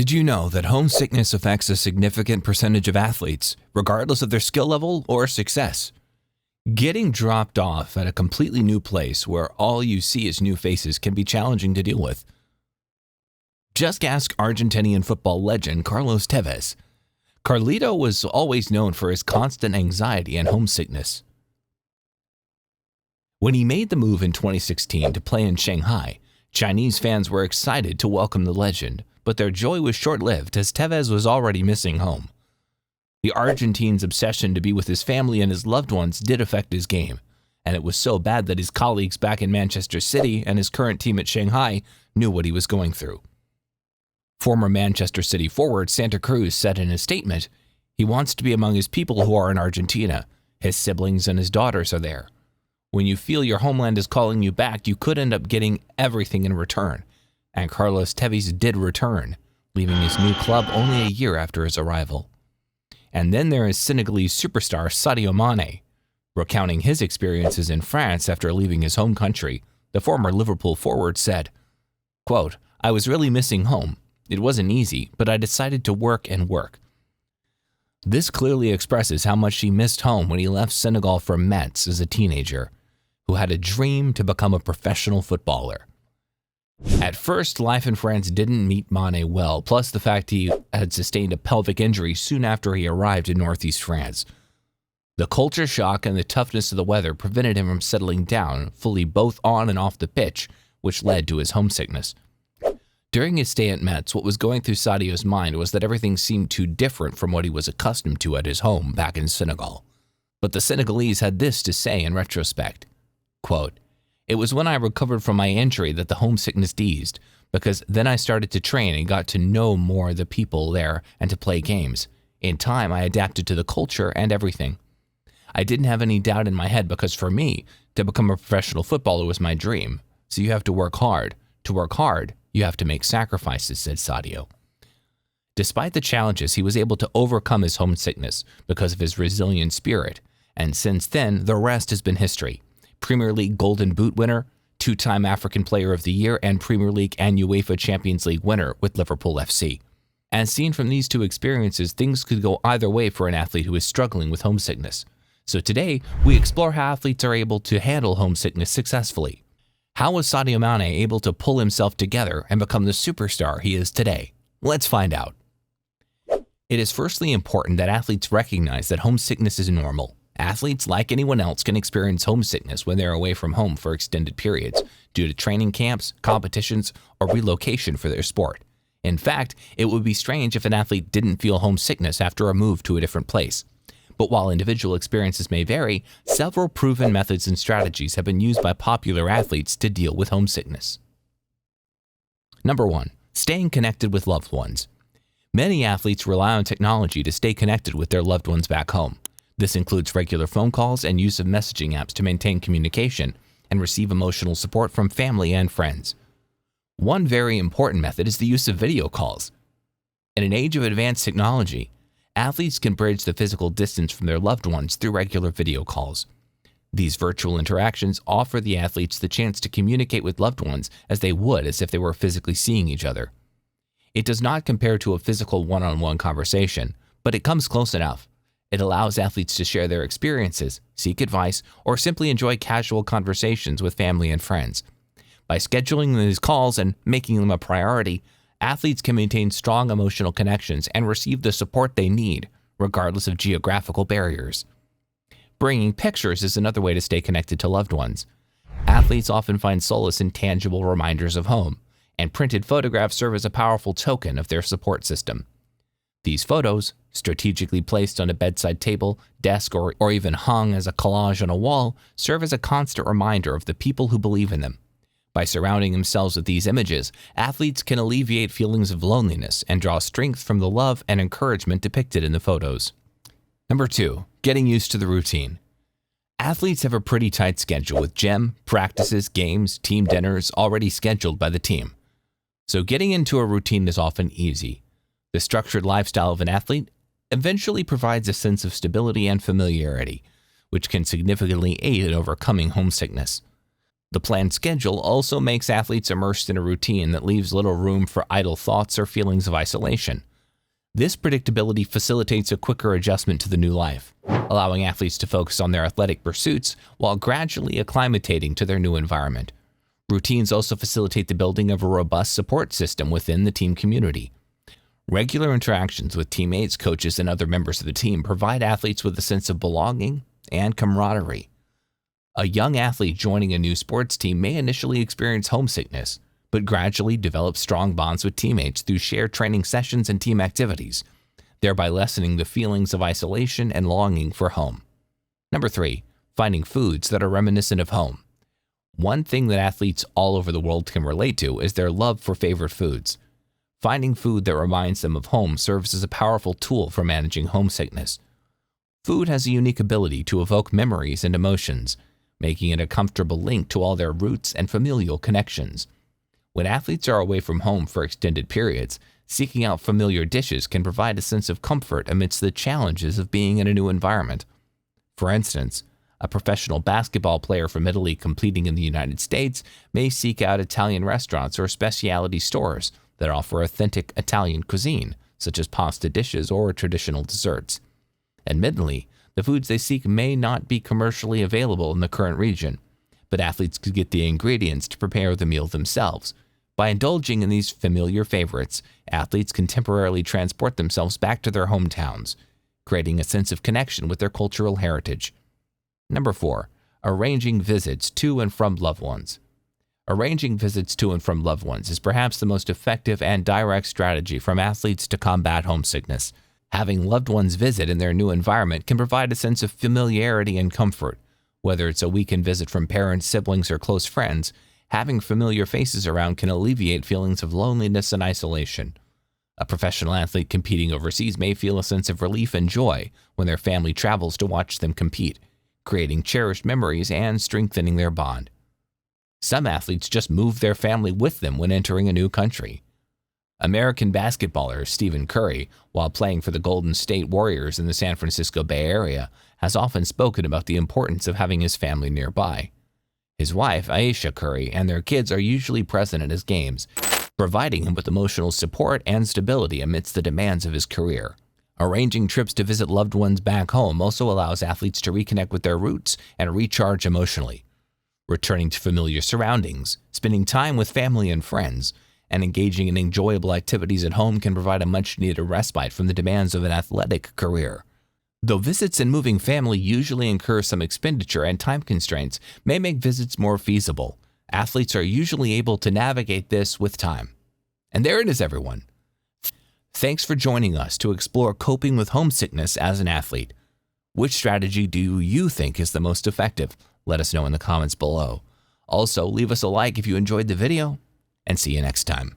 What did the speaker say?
Did you know that homesickness affects a significant percentage of athletes, regardless of their skill level or success? Getting dropped off at a completely new place where all you see is new faces can be challenging to deal with. Just ask Argentinian football legend Carlos Tevez. Carlito was always known for his constant anxiety and homesickness. When he made the move in 2016 to play in Shanghai, Chinese fans were excited to welcome the legend, but their joy was short-lived as Tevez was already missing home. The Argentine's obsession to be with his family and his loved ones did affect his game, and it was so bad that his colleagues back in Manchester City and his current team at Shanghai knew what he was going through. Former Manchester City forward Santa Cruz said in a statement, "He wants to be among his people who are in Argentina. His siblings and his daughters are there. When you feel your homeland is calling you back, you could end up getting everything in return." And Carlos Tevez did return, leaving his new club only a year after his arrival. And then there is Senegalese superstar Sadio Mane. Recounting his experiences in France after leaving his home country, the former Liverpool forward said, quote, "I was really missing home. It wasn't easy, but I decided to work and work." This clearly expresses how much he missed home when he left Senegal for Metz as a teenager, who had a dream to become a professional footballer. At first, life in France didn't meet Mane well, plus the fact he had sustained a pelvic injury soon after he arrived in northeast France. The culture shock and the toughness of the weather prevented him from settling down fully both on and off the pitch, which led to his homesickness. During his stay at Metz, what was going through Sadio's mind was that everything seemed too different from what he was accustomed to at his home back in Senegal. But the Senegalese had this to say in retrospect, quote, "It was when I recovered from my injury that the homesickness eased, because then I started to train and got to know more of the people there and to play games. In time, I adapted to the culture and everything. I didn't have any doubt in my head because for me, to become a professional footballer was my dream. So you have to work hard. To work hard, you have to make sacrifices," said Sadio. Despite the challenges, he was able to overcome his homesickness because of his resilient spirit, and since then, the rest has been history. Premier League Golden Boot winner, two-time African Player of the Year, and Premier League and UEFA Champions League winner with Liverpool FC. As seen from these two experiences, things could go either way for an athlete who is struggling with homesickness. So today, we explore how athletes are able to handle homesickness successfully. How was Sadio Mane able to pull himself together and become the superstar he is today? Let's find out. It is firstly important that athletes recognize that homesickness is normal. Athletes, like anyone else, can experience homesickness when they're away from home for extended periods due to training camps, competitions, or relocation for their sport. In fact, it would be strange if an athlete didn't feel homesickness after a move to a different place. But while individual experiences may vary, several proven methods and strategies have been used by popular athletes to deal with homesickness. Number 1. Staying connected with loved ones. Many athletes rely on technology to stay connected with their loved ones back home. This includes regular phone calls and use of messaging apps to maintain communication and receive emotional support from family and friends. One very important method is the use of video calls. In an age of advanced technology, athletes can bridge the physical distance from their loved ones through regular video calls. These virtual interactions offer the athletes the chance to communicate with loved ones as they would as if they were physically seeing each other. It does not compare to a physical one-on-one conversation, but it comes close enough. It allows athletes to share their experiences, seek advice, or simply enjoy casual conversations with family and friends. By scheduling these calls and making them a priority, athletes can maintain strong emotional connections and receive the support they need, regardless of geographical barriers. Bringing pictures is another way to stay connected to loved ones. Athletes often find solace in tangible reminders of home, and printed photographs serve as a powerful token of their support system. These photos, strategically placed on a bedside table, desk, or even hung as a collage on a wall, serve as a constant reminder of the people who believe in them. By surrounding themselves with these images, athletes can alleviate feelings of loneliness and draw strength from the love and encouragement depicted in the photos. Number 2. Getting used to the routine. Athletes have a pretty tight schedule with gym, practices, games, team dinners already scheduled by the team. So getting into a routine is often easy. The structured lifestyle of an athlete eventually provides a sense of stability and familiarity, which can significantly aid in overcoming homesickness. The planned schedule also makes athletes immersed in a routine that leaves little room for idle thoughts or feelings of isolation. This predictability facilitates a quicker adjustment to the new life, allowing athletes to focus on their athletic pursuits while gradually acclimating to their new environment. Routines also facilitate the building of a robust support system within the team community. Regular interactions with teammates, coaches, and other members of the team provide athletes with a sense of belonging and camaraderie. A young athlete joining a new sports team may initially experience homesickness, but gradually develop strong bonds with teammates through shared training sessions and team activities, thereby lessening the feelings of isolation and longing for home. Number 3, finding foods that are reminiscent of home. One thing that athletes all over the world can relate to is their love for favorite foods. Finding food that reminds them of home serves as a powerful tool for managing homesickness. Food has a unique ability to evoke memories and emotions, making it a comfortable link to all their roots and familial connections. When athletes are away from home for extended periods, seeking out familiar dishes can provide a sense of comfort amidst the challenges of being in a new environment. For instance, a professional basketball player from Italy competing in the United States may seek out Italian restaurants or specialty stores that offer authentic Italian cuisine, such as pasta dishes or traditional desserts. Admittedly, the foods they seek may not be commercially available in the current region, but athletes could get the ingredients to prepare the meal themselves. By indulging in these familiar favorites, athletes can temporarily transport themselves back to their hometowns, creating a sense of connection with their cultural heritage. Number 4, arranging visits to and from loved ones. Arranging visits to and from loved ones is perhaps the most effective and direct strategy from athletes to combat homesickness. Having loved ones visit in their new environment can provide a sense of familiarity and comfort. Whether it's a weekend visit from parents, siblings, or close friends, having familiar faces around can alleviate feelings of loneliness and isolation. A professional athlete competing overseas may feel a sense of relief and joy when their family travels to watch them compete, creating cherished memories and strengthening their bond. Some athletes just move their family with them when entering a new country. American basketballer Stephen Curry, while playing for the Golden State Warriors in the San Francisco Bay Area, has often spoken about the importance of having his family nearby. His wife, Aisha Curry, and their kids are usually present at his games, providing him with emotional support and stability amidst the demands of his career. Arranging trips to visit loved ones back home also allows athletes to reconnect with their roots and recharge emotionally. Returning to familiar surroundings, spending time with family and friends, and engaging in enjoyable activities at home can provide a much-needed respite from the demands of an athletic career. Though visits and moving family usually incur some expenditure and time constraints may make visits more feasible, athletes are usually able to navigate this with time. And there it is, everyone. Thanks for joining us to explore coping with homesickness as an athlete. Which strategy do you think is the most effective? Let us know in the comments below. Also, leave us a like if you enjoyed the video, and see you next time.